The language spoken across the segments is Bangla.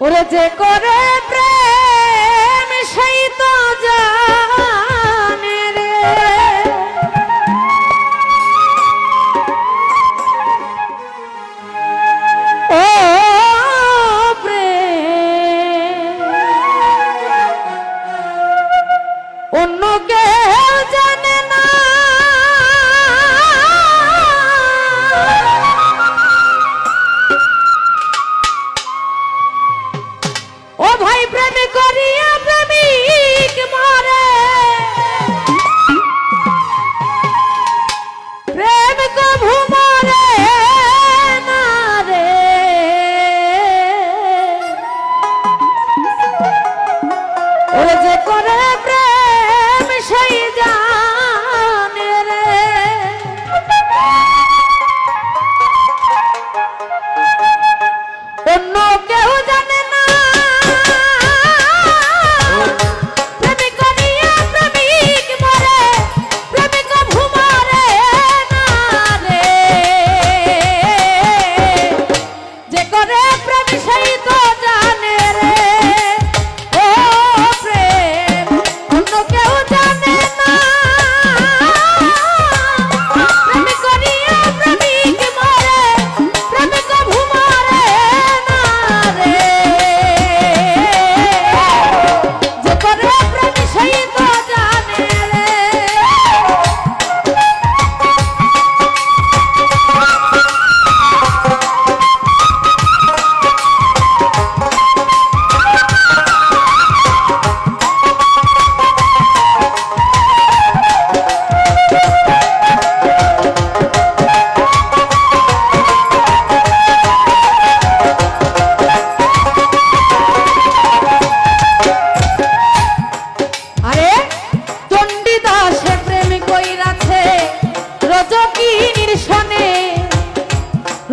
ওরে যে করে প্রেম সেই তো জানে রে, ও প্রেম অন্য কেউ জানে না। ও ভাই প্রেম করিয়া প্রেমিক মরে, প্রেম কভু মরে না রে। ওরে যে করে প্রেম সেই জানে রে, অন্য কেউ জানে না।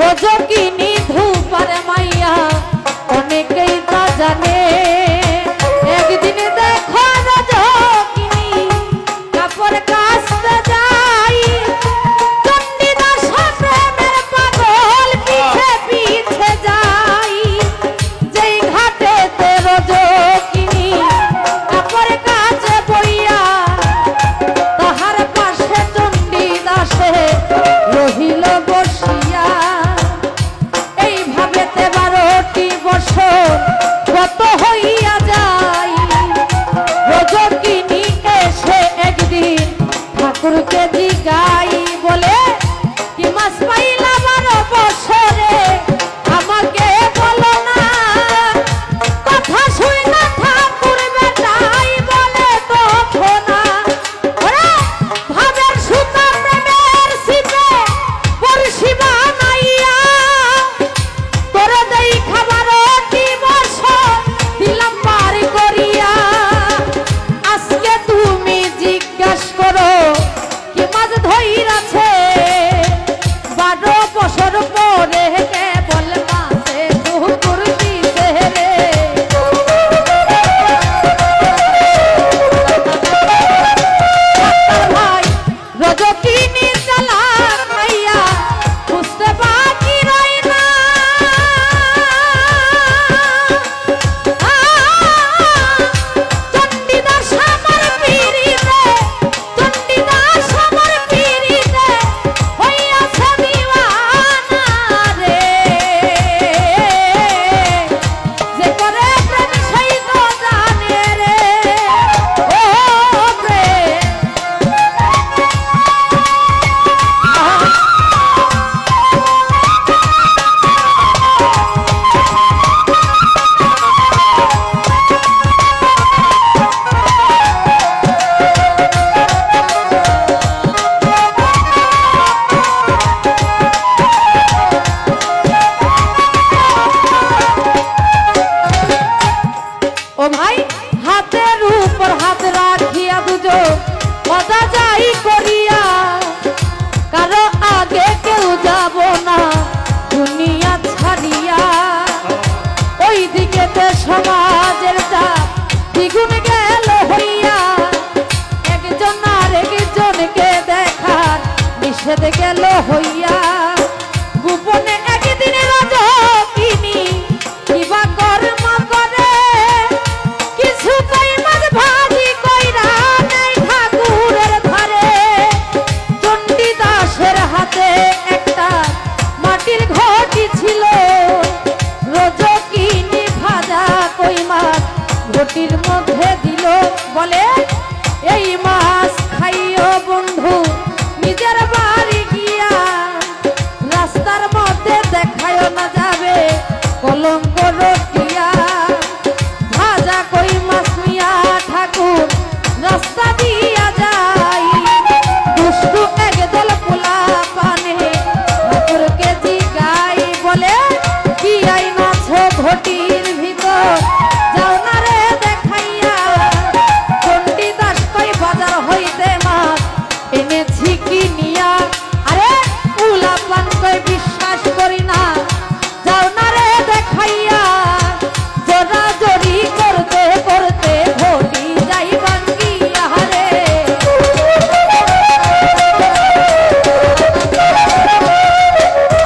রজকিনী ধূপার মাইয়া অনেকেই তা জানে। একদিন দেখো রজকিনী কাপড় কাচতে যাই, চণ্ডীদাস প্রেমের পাগল পিছে পিছে যাই। যেই ঘাটেতে রজকিনী কাপড় কাচে বইয়া, তাহার পাশে চণ্ডীদাসে রহিল বসিয়া। কত হইয়া যায়, রজকিনী এসে একদিন ঠাকুরকে জিগাই, বলে কি মাস পাইলা 12 বছরে আমাকে বলো না। কথা শুই না ঠাকুর বেটাই বলে তো না, ভাবের সুতা প্রেমের শিবে বর্ষি বানাইয়া, তোরে দেই খাবার ধইরাছে 12 বছর পরে কেবল মাসে কুকুর দিছে রে। ভাই রজকিনী চালাক মাইয়া বুঝতে বাকি রই না। চণ্ডীদাস আমার পিরিতে, চণ্ডীদাস আমার পিরিতে হইয়াছে দিওয়ানা রে। যে করে প্রেম সেই তো জানে রে, ও প্রেম। ও ভাই হাতের উপর হাত রাখিয়া দুজো মজা যাই করিয়া, কারো আগে কেউ যাব না দুনিয়া ছাড়িয়া। ওই দিকেতে সমাজের চাপ দ্বিগুণ গেল হইয়া, একজন আর একজনকে দেখার নিষেধ গেল হইয়া। গোপনে একদিন রজকিনী কিবা কর্ম ঘটির মধ্যে দিল বলে এই মাছ খাইও বন্ধু নিজের বাড়ি গিয়া রাস্তার মধ্যে দেখায় না যাবে কলঙ্ক রটিয়া ভাজা কই মাছ মিয়া ঠাকুর রাস্তা দিয়া যাই দুষ্টু একদল পোলা পানে ঠাকুরকে জিগাই বলে কি আইন আছে ঘটির ভিতর যাও না রে দেখাইয়া চণ্ডীদাস কই বাজার হইতে মাছ এনেছি কি নিয়া আরে পোলা পান কই বিশ্বাস করি না যাও না রে দেখাইয়া জোরা জোরি করতে করতে ঘটি যাই ভাঙ্গিয়া রে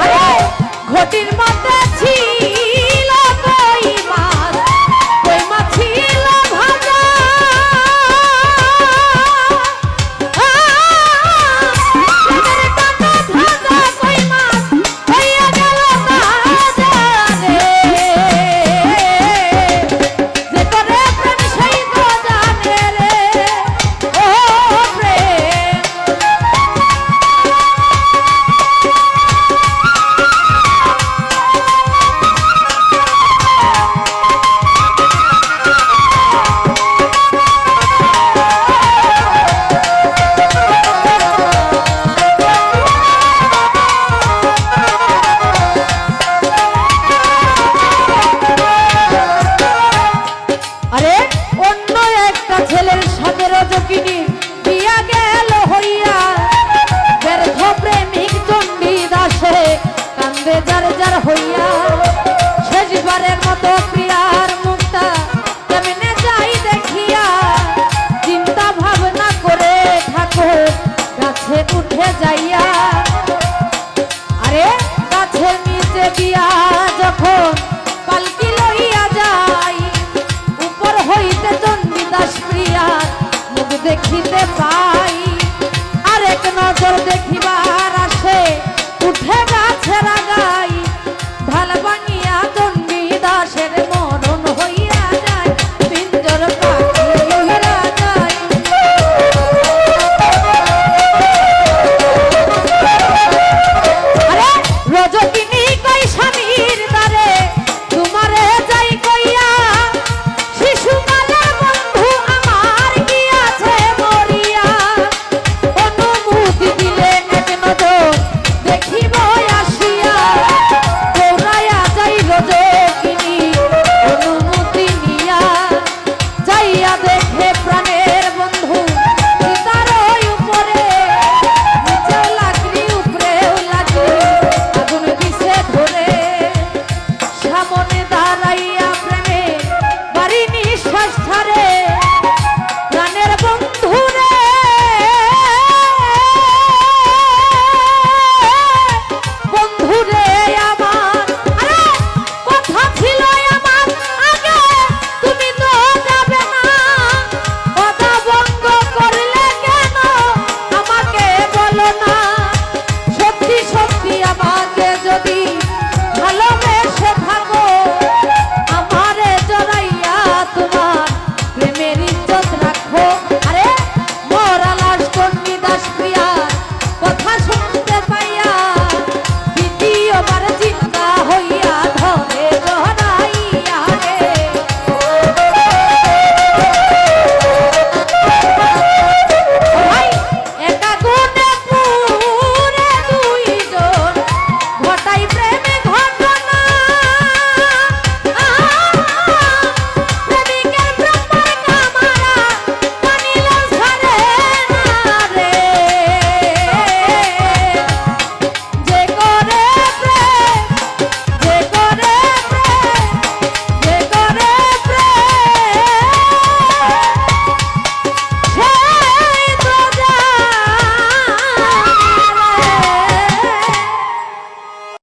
আরে ঘটির মধ্যে ছিল কই মাছ ছিল ভাজা ভাজা কই মাছ হইয়া গেল তাজা রে যে করে প্রেম সেই তো জানে রে ও প্রেম আরে অন্য একটা ছেলের সাথে রজকিনী